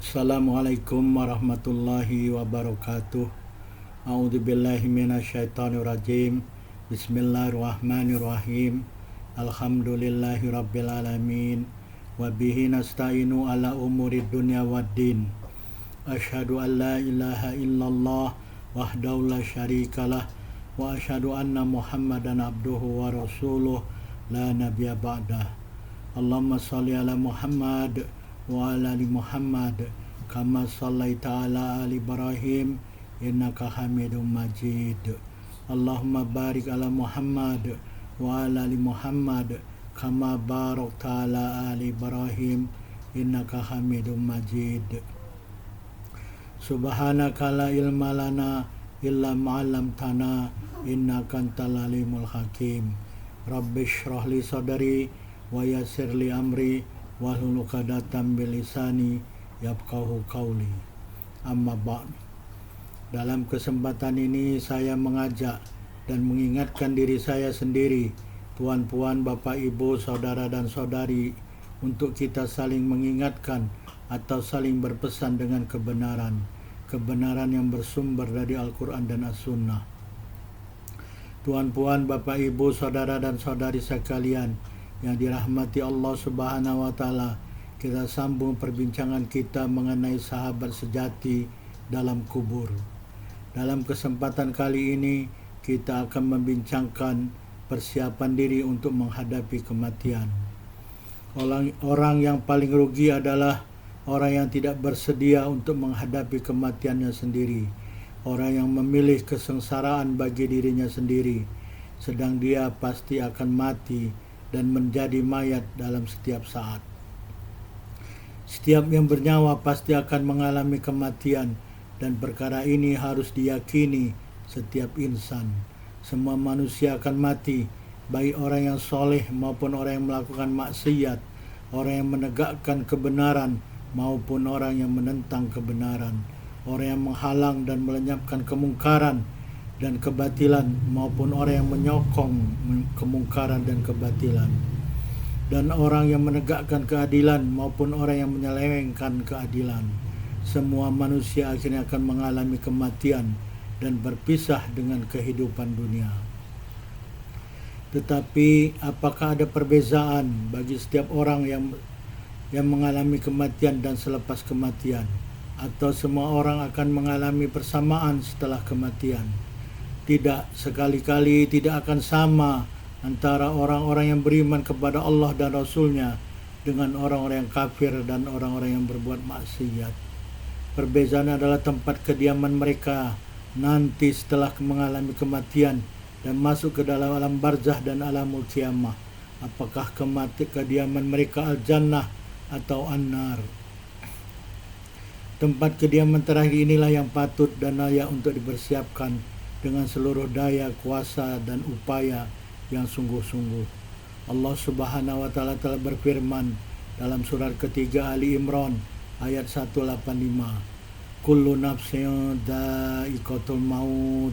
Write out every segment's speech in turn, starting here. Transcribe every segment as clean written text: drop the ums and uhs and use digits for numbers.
Assalamualaikum warahmatullahi wabarakatuh. A'udzubillahi minasyaitonirrajim. Bismillahirrahmanirrahim. Alhamdulillahi rabbil alamin. Wa bihi nasta'inu ala umuri dunya waddin. Asyhadu an la ilaha illallah wahdahu la syarikalah wa asyhadu anna Muhammadan abduhu wa rasuluh la nabiyya ba'dah. Allahumma shalli ala Muhammad wa ala ali Muhammad kama shallaita ala ali Ibrahim innaka Hamidum Majid. Allahumma barik ala Muhammad wa ala ali Muhammad kama barakta ala ali Ibrahim innaka Hamidum Majid. Subhanaka la ilma lana illa ma 'allamtana innaka antal alimul hakim. Rabbi shrah li sadri wa yassir li amri wahlul 'uqdatam min lisani yafqahu qawli. Amma ba'd. Dalam kesempatan ini saya mengajak dan mengingatkan diri saya sendiri, tuan-puan, bapak, ibu, saudara dan saudari, untuk kita saling mengingatkan atau saling berpesan dengan kebenaran yang bersumber dari Al-Quran dan As-Sunnah. Tuan-puan, bapak, ibu, saudara dan saudari sekalian yang dirahmati Allah Subhanahu wa Ta'ala, kita sambung perbincangan kita mengenai sahabat sejati dalam kubur. Dalam kesempatan kali ini kita akan membincangkan persiapan diri untuk menghadapi kematian. Orang yang paling rugi adalah orang yang tidak bersedia untuk menghadapi kematiannya sendiri. Orang yang memilih kesengsaraan bagi dirinya sendiri, sedang dia pasti akan mati dan menjadi mayat dalam setiap saat. Setiap yang bernyawa pasti akan mengalami kematian, dan perkara ini harus diyakini setiap insan. Semua manusia akan mati, baik orang yang soleh maupun orang yang melakukan maksiat, orang yang menegakkan kebenaran maupun orang yang menentang kebenaran, orang yang menghalang dan melenyapkan kemungkaran dan kebatilan maupun orang yang menyokong kemungkaran dan kebatilan, dan orang yang menegakkan keadilan maupun orang yang menyelewengkan keadilan. Semua manusia akhirnya akan mengalami kematian dan berpisah dengan kehidupan dunia. Tetapi apakah ada perbezaan bagi setiap orang yang mengalami kematian dan selepas kematian, atau semua orang akan mengalami persamaan setelah kematian? Tidak, sekali-kali tidak akan sama antara orang-orang yang beriman kepada Allah dan Rasul-Nya dengan orang-orang yang kafir dan orang-orang yang berbuat maksiat. Perbezaan adalah tempat kediaman mereka nanti setelah mengalami kematian dan masuk ke dalam alam barzah dan alamul qiyamah. Apakah kediaman mereka al-jannah atau an-nar? Tempat kediaman terakhir inilah yang patut dan layak untuk dipersiapkan dengan seluruh daya, kuasa dan upaya yang sungguh-sungguh. Allah Subhanahu wa Ta'ala telah berfirman dalam surat ketiga Ali Imran ayat 185, kullu nafsin dha'iqatul maut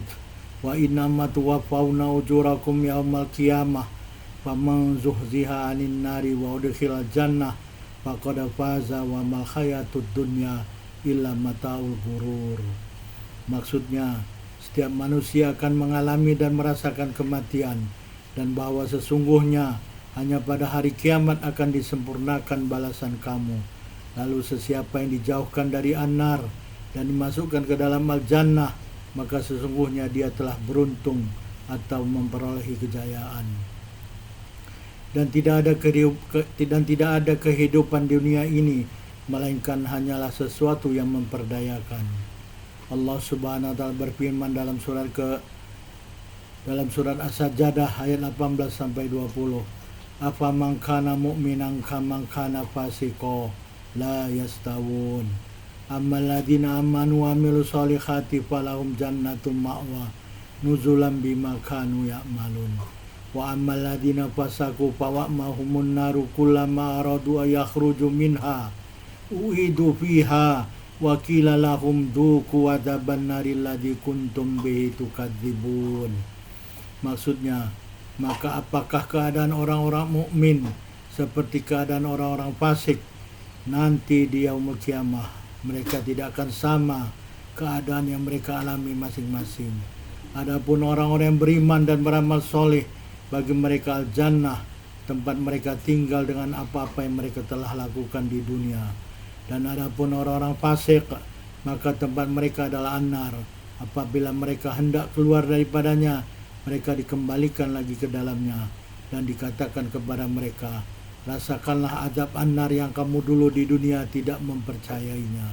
wa innama tuwaffawna ujurakum yaumal qiyamah faman zuhziha 'anil nari wa udkhilal jannah faqad faza wa mal hayatud dunya illa mataul ghurur. Maksudnya, setiap manusia akan mengalami dan merasakan kematian, dan bahwa sesungguhnya hanya pada hari kiamat akan disempurnakan balasan kamu. Lalu sesiapa yang dijauhkan dari an-nar dan dimasukkan ke dalam al-jannah, maka sesungguhnya dia telah beruntung atau memperolehi kejayaan. Dan tidak ada kehidupan dunia ini melainkan hanyalah sesuatu yang memperdayakan. Allah Subhanahu wa Ta'ala berfirman dalam surat As-Sajdah ayat 18 sampai 20. Afa man kana mu'minan kaman kana fasiqo la yastawun. Ammal ladzina amanu wa amilus solihati falahum jannatul ma'wa nuzulan bima kanu ya'malun. Wa ammal ladzina fasaqu fawa'mahumun naru kullama aradu ayakhruju minha uidu fiha wa qila lahum duku adzaban naril ladzi kuntum bihi tukadzibun. Maksudnya, maka apakah keadaan orang-orang mukmin seperti keadaan orang-orang fasik nanti di yaumul kiamah? mereka tidak akan sama keadaan yang mereka alami masing-masing. Adapun orang-orang yang beriman dan beramal soleh, bagi mereka al-jannah, tempat mereka tinggal dengan apa-apa yang mereka telah lakukan di dunia. Dan adapun orang-orang fasik, maka tempat mereka adalah an-nar. Apabila mereka hendak keluar daripadanya, mereka dikembalikan lagi ke dalamnya dan dikatakan kepada mereka, rasakanlah azab an-nar yang kamu dulu di dunia tidak mempercayainya.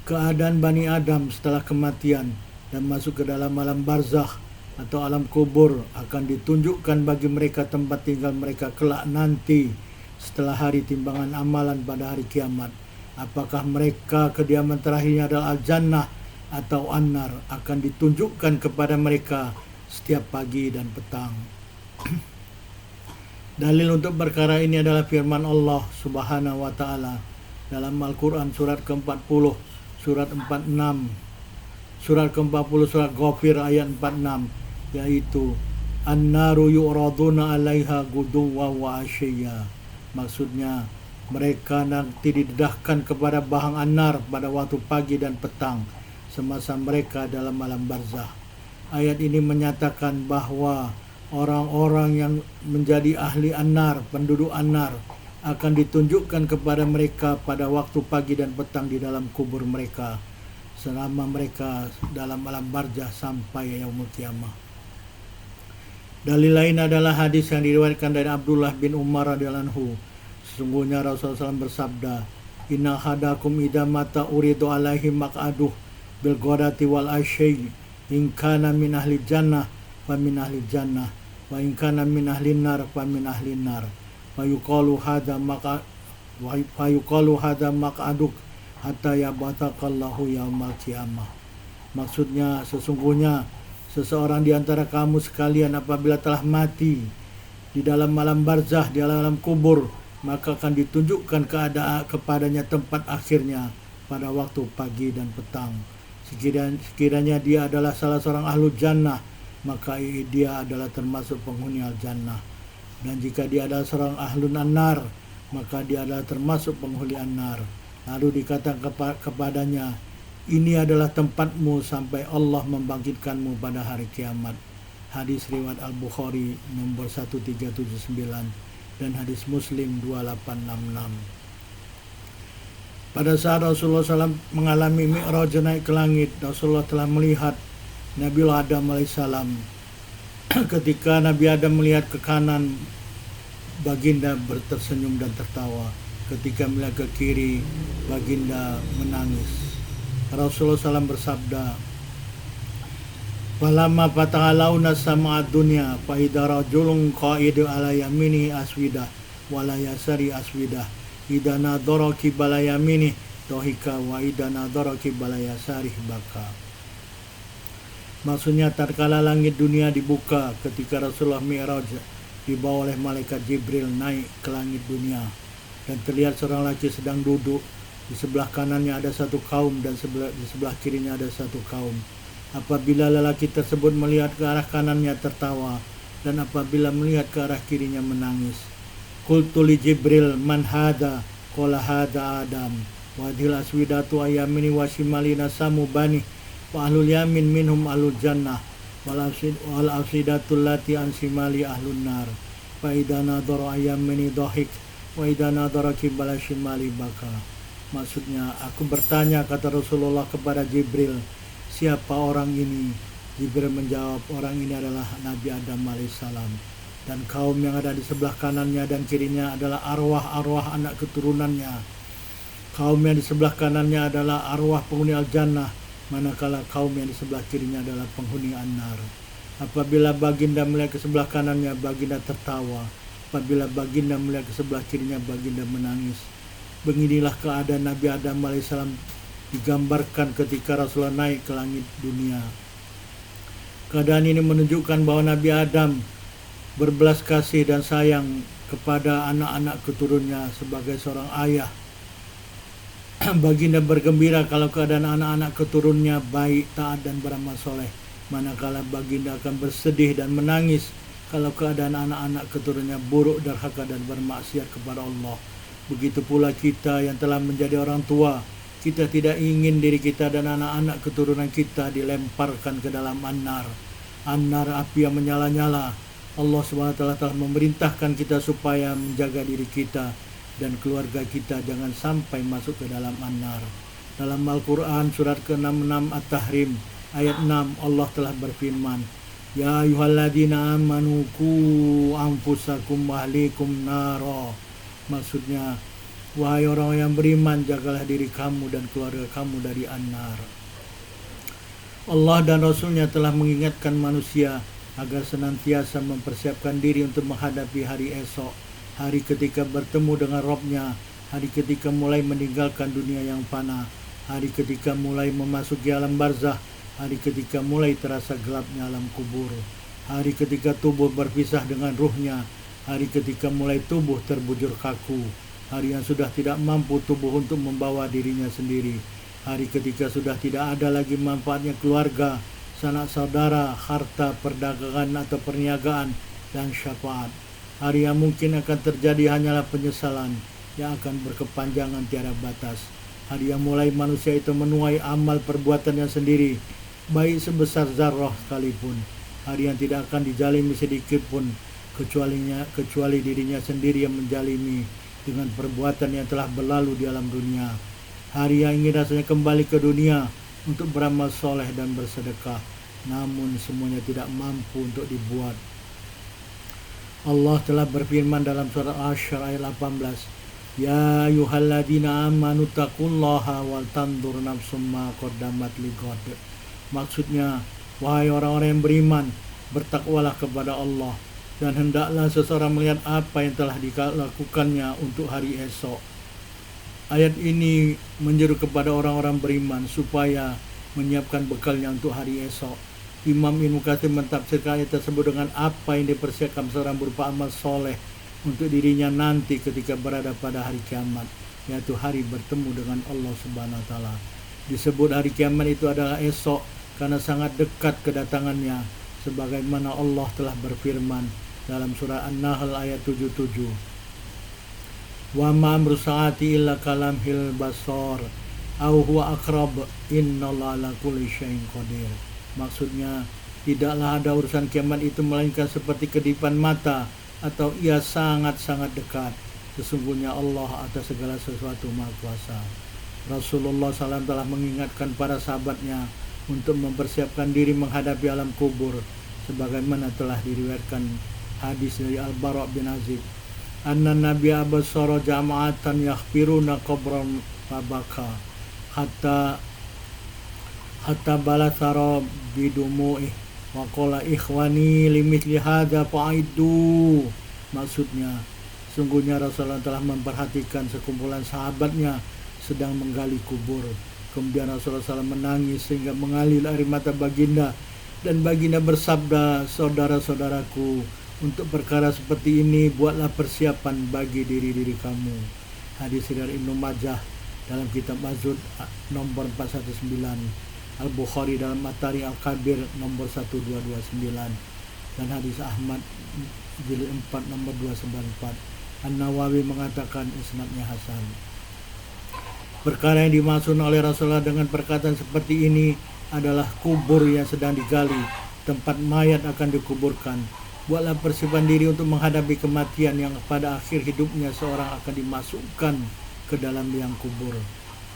Keadaan Bani Adam setelah kematian dan masuk ke dalam alam barzakh atau alam kubur akan ditunjukkan bagi mereka tempat tinggal mereka kelak nanti setelah hari timbangan amalan pada hari kiamat. Apakah mereka kediaman terakhirnya adalah al-jannah atau an-nar akan ditunjukkan kepada mereka setiap pagi dan petang. Dalil untuk perkara ini adalah firman Allah Subhanahu wa taala dalam Al-Qur'an surat ke-40, surat 46, surat ke-40 surat Ghafir ayat 46, yaitu an-naru yu'raduna 'alaiha guduwwan wa 'ashiyya. Maksudnya mereka nanti didedahkan kepada bahang an-nar pada waktu pagi dan petang semasa mereka dalam alam barzakh. Ayat ini menyatakan bahwa orang-orang yang menjadi ahli an-nar, penduduk an-nar, akan ditunjukkan kepada mereka pada waktu pagi dan petang di dalam kubur mereka selama mereka dalam alam barzakh sampai yaumul qiyamah. Dalil lain adalah hadis yang diriwayatkan dari Abdullah bin Umar radhiyallahu anhu. Sesungguhnya Rasulullah SAW bersabda, inna hadakum idza mata uridu alaihi maq'aduh bil ghadati wal asyi in kana min ahli jannah fa min ahli jannah wa in kana min ahli nar fa min ahli nar fa yuqalu hadza maq'aduk hatta yab'atsakallahu yaumal qiyamah. Maksudnya sesungguhnya seseorang di antara kamu sekalian apabila telah mati di dalam alam barzakh, di alam kubur, maka akan ditunjukkan kepadanya tempat akhirnya pada waktu pagi dan petang. Sekiranya dia adalah salah seorang ahlu jannah, maka dia adalah termasuk penghuni al-jannah. Dan jika dia adalah seorang ahlun an-nar, maka dia adalah termasuk penghuni an-nar. Lalu dikatakan kepadanya, ini adalah tempatmu sampai Allah membangkitkanmu pada hari kiamat. Hadis riwayat Al-Bukhari nomor 1379 dan hadis Muslim 2866. Pada saat Rasulullah SAW mengalami Mi'raj naik ke langit, Rasulullah telah melihat Nabi Adam alaihissalam. Ketika Nabi Adam melihat ke kanan, baginda tersenyum dan tertawa. Ketika melihat ke kiri, baginda menangis. Rasulullah SAW bersabda, falamma fata'alauna sama'ad dunya fa idza rajulun qa'idu ala yamini aswidah wa la yasari aswidah idza nadhara qibala yamini dohika wa idza nadhara qibala yasari baka. Maksudnya tatkala langit dunia dibuka ketika Rasulullah Mi'raj dibawa oleh malaikat Jibril naik ke langit dunia, dan terlihat seorang laki sedang duduk. Di sebelah kanannya ada satu kaum dan di sebelah kirinya ada satu kaum. Apabila lelaki tersebut melihat ke arah kanannya tertawa, dan apabila melihat ke arah kirinya menangis. Qultu li Jibril man hada? Qala hada Adam. Wadhil aswidatu ayamini wa shimalina samu bani wa ahlul yamin minhum ahlul jannah wal afsidatul lati an shimali ahlun nar. Fa idza nadhara ayamini dhahik wa idza nadhara qibala shimali baka. Maksudnya, aku bertanya, kata Rasulullah kepada Jibril, siapa orang ini? Jibril menjawab, orang ini adalah Nabi Adam alaihissalam. Dan kaum yang ada di sebelah kanannya dan kirinya adalah arwah-arwah anak keturunannya. Kaum yang di sebelah kanannya adalah arwah penghuni al-jannah, manakala kaum yang di sebelah kirinya adalah penghuni an-nar. Apabila baginda melihat ke sebelah kanannya, baginda tertawa. Apabila baginda melihat ke sebelah kirinya, baginda menangis. Beginilah keadaan Nabi Adam alaihissalam digambarkan ketika Rasulullah naik ke langit dunia. Keadaan ini menunjukkan bahwa Nabi Adam berbelas kasih dan sayang kepada anak-anak keturunannya sebagai seorang ayah. Baginda bergembira kalau keadaan anak-anak keturunannya baik, taat dan beramal soleh. Manakala baginda akan bersedih dan menangis kalau keadaan anak-anak keturunannya buruk, durhaka dan bermaksiat kepada Allah. Begitu pula kita yang telah menjadi orang tua, kita tidak ingin diri kita dan anak-anak keturunan kita dilemparkan ke dalam an-nar, api yang menyala-nyala. Allah SWT telah memerintahkan kita supaya menjaga diri kita dan keluarga kita jangan sampai masuk ke dalam an-nar. Dalam Al-Quran surat ke-66 At-Tahrim ayat 6 Allah telah berfirman, Ya ayyuhalladzina amanu qu anfusakum wa ahlikum naro. Maksudnya, wahai orang yang beriman, jagalah diri kamu dan keluarga kamu dari an-nar. Allah dan Rasulnya telah mengingatkan manusia agar senantiasa mempersiapkan diri untuk menghadapi hari esok, hari ketika bertemu dengan Rabb-Nya, hari ketika mulai meninggalkan dunia yang fana, hari ketika mulai memasuki alam barzah, hari ketika mulai terasa gelapnya alam kubur, hari ketika tubuh berpisah dengan ruhnya, hari ketika mulai tubuh terbujur kaku, hari yang sudah tidak mampu tubuh untuk membawa dirinya sendiri, hari ketika sudah tidak ada lagi manfaatnya keluarga, sanak saudara, harta, perdagangan atau perniagaan, dan syafaat. Hari yang mungkin akan terjadi hanyalah penyesalan yang akan berkepanjangan tiada batas. Hari yang mulai manusia itu menuai amal perbuatannya sendiri, baik sebesar zarrah sekalipun. Hari yang tidak akan dijalimi sedikit pun kecuali dirinya sendiri yang menjalimi dengan perbuatan yang telah berlalu di alam dunia. Hari yang ingin rasanya kembali ke dunia untuk beramal soleh dan bersedekah, namun semuanya tidak mampu untuk dibuat. Allah telah berfirman dalam surat Asy-Syarr ayat 18, Ya ayyuhalladzina amanu taqullaha wal tandur nafsum ma qaddamat lighad. Maksudnya, wahai orang-orang yang beriman, bertakwalah kepada Allah, dan hendaklah seseorang melihat apa yang telah dilakukannya untuk hari esok. Ayat ini menyeru kepada orang-orang beriman supaya menyiapkan bekalnya untuk hari esok. Imam Ibnu Katsir mentafsirkan ayat tersebut dengan apa yang dipersiapkan seorang berupa amal soleh untuk dirinya nanti ketika berada pada hari kiamat, yaitu hari bertemu dengan Allah Subhanahu wa taala. Disebut hari kiamat itu adalah esok karena sangat dekat kedatangannya, sebagaimana Allah telah berfirman dalam surah An-Nahl ayat 77, Wa ma amru saati illa kalamhil basar au huwa aqrab innallaha ala kulli syai'in qadir. Maksudnya, tidaklah ada urusan kiamat itu melainkan seperti kedipan mata, atau ia sangat-sangat dekat. Sesungguhnya Allah atas segala sesuatu Maha Kuasa. Rasulullah SAW telah mengingatkan para sahabatnya untuk mempersiapkan diri menghadapi alam kubur, sebagaimana telah diriwayatkan hadis dari Al-Bara' bin Azib, anna Nabi abasara jama'atan yakhbiruna qabran fabaka hatta balasara bidumu'ih wa qala ikhwani limithli hadza fa'iddu. Maksudnya, sungguhnya Rasulullah telah memperhatikan sekumpulan sahabatnya sedang menggali kubur. Kemudian Rasulullah SAW menangis sehingga mengalir air mata baginda, dan baginda bersabda, saudara-saudaraku, untuk perkara seperti ini buatlah persiapan bagi diri-diri kamu. Hadis dari Ibnu Majah dalam kitab Az-Zuhd nomor 419, Al-Bukhari dalam Matari Al-Kabir nomor 1229, dan hadis Ahmad jilid 4 nomor 294. An-Nawawi mengatakan isnadnya hasan. Perkara yang dimaksud oleh Rasulullah dengan perkataan seperti ini adalah kubur yang sedang digali, tempat mayat akan dikuburkan. Buatlah persiapan diri untuk menghadapi kematian yang pada akhir hidupnya seorang akan dimasukkan ke dalam liang kubur.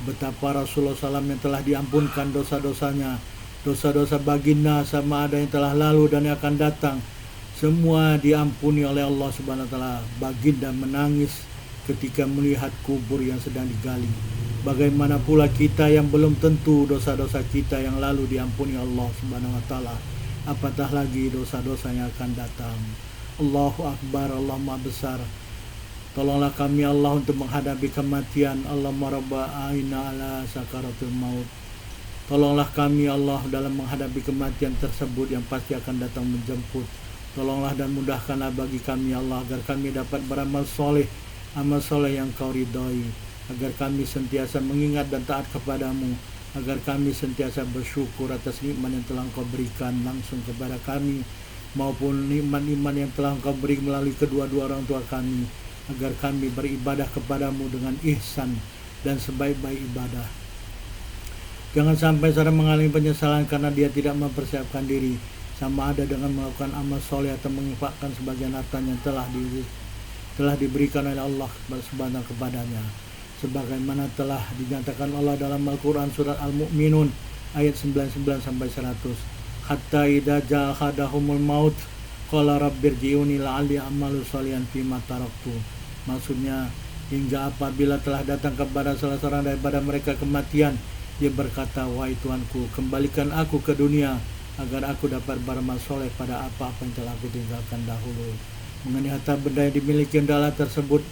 Betapa Rasulullah SAW yang telah diampunkan dosa-dosanya, dosa-dosa baginda sama ada yang telah lalu dan yang akan datang, semua diampuni oleh Allah Subhanahu wa taala. Baginda menangis ketika melihat kubur yang sedang digali. Bagaimana pula kita yang belum tentu dosa-dosa kita yang lalu diampuni Allah Subhanahu wa taala, apatah lagi dosa-dosa yang akan datang. Allahu Akbar, Allah Maha Besar. Tolonglah kami Allah untuk menghadapi kematian. Allahumma rabba aina ala sakaratul maut. Tolonglah kami Allah dalam menghadapi kematian tersebut yang pasti akan datang menjemput. Tolonglah dan mudahkanlah bagi kami Allah agar kami dapat beramal soleh, amal soleh yang Kau ridhai, agar kami sentiasa mengingat dan taat kepadamu, agar kami sentiasa bersyukur atas nikmat yang telah Engkau berikan langsung kepada kami, maupun nikmat-nikmat yang telah Engkau beri melalui kedua-dua orang tua kami, agar kami beribadah kepadamu dengan ihsan dan sebaik-baik ibadah. Jangan sampai seorang mengalami penyesalan karena dia tidak mempersiapkan diri, sama ada dengan melakukan amal soleh atau menginfakkan sebagian hartanya telah diberikan oleh Allah Subhanahu kepadanya, sebagaimana telah dinyatakan Allah dalam Al-Quran surat Al-Mu'minun ayat 99 sampai 100. Hatta idza jaa ahadahumul maut qala rabbirji'uni la'alli a'malu shalihan fima taraktu. Maksudnya, hingga apabila telah datang kepada salah seorang daripada mereka kematian, dia berkata, wahai Tuanku, kembalikan aku ke dunia agar aku dapat beramal soleh pada apa-apa yang telah aku tinggalkan dahulu. Mengenai harta benda yang dimiliki benda tersebut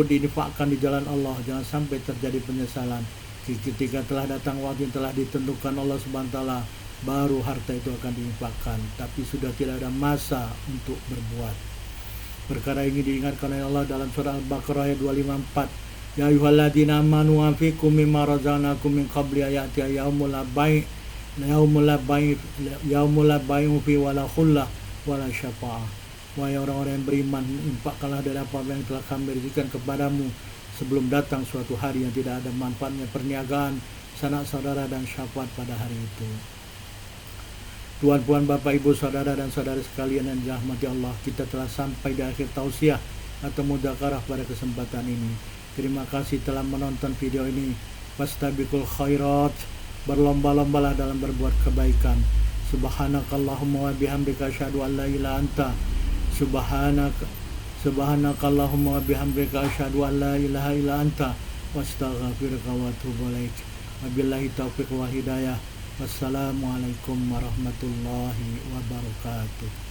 diinfakkan di jalan Allah. Jangan sampai terjadi penyesalan. Ketika telah datang waktu yang telah ditentukan Allah SWT, baru harta itu akan diinfakkan, tapi sudah tidak ada masa untuk berbuat. Perkara ini diingatkan oleh Allah dalam surah Al-Baqarah ayat 254. Ya ayyuhalladzina amanu anfiqu mimma razaqnakum min qabli ayati yaumul la bai'u fi wala khullah wala syafa'ah. Wahai orang-orang yang beriman, infakkanlah dari apa yang telah kami berikan kepadamu sebelum datang suatu hari yang tidak ada manfaatnya perniagaan, sanak saudara dan syafaat pada hari itu. Tuan-puan, Bapak, Ibu, saudara dan saudari sekalian yang dirahmati Allah, kita telah sampai di akhir tausiah atau mudzakarah pada kesempatan ini. Terima kasih telah menonton video ini. Fastabiqul khairat, berlomba-lombalah dalam berbuat kebaikan. Subhanakallahumma wa bihamdika asyhadu an la ilaha anta Subhanakallahumma wa bihamdika asyhadu an la ilaha illa anta wa astaghfiruka wa atubu ilaik. Wabillahi taufiq wal hidayah. Wassalamualaikum warahmatullahi wabarakatuh.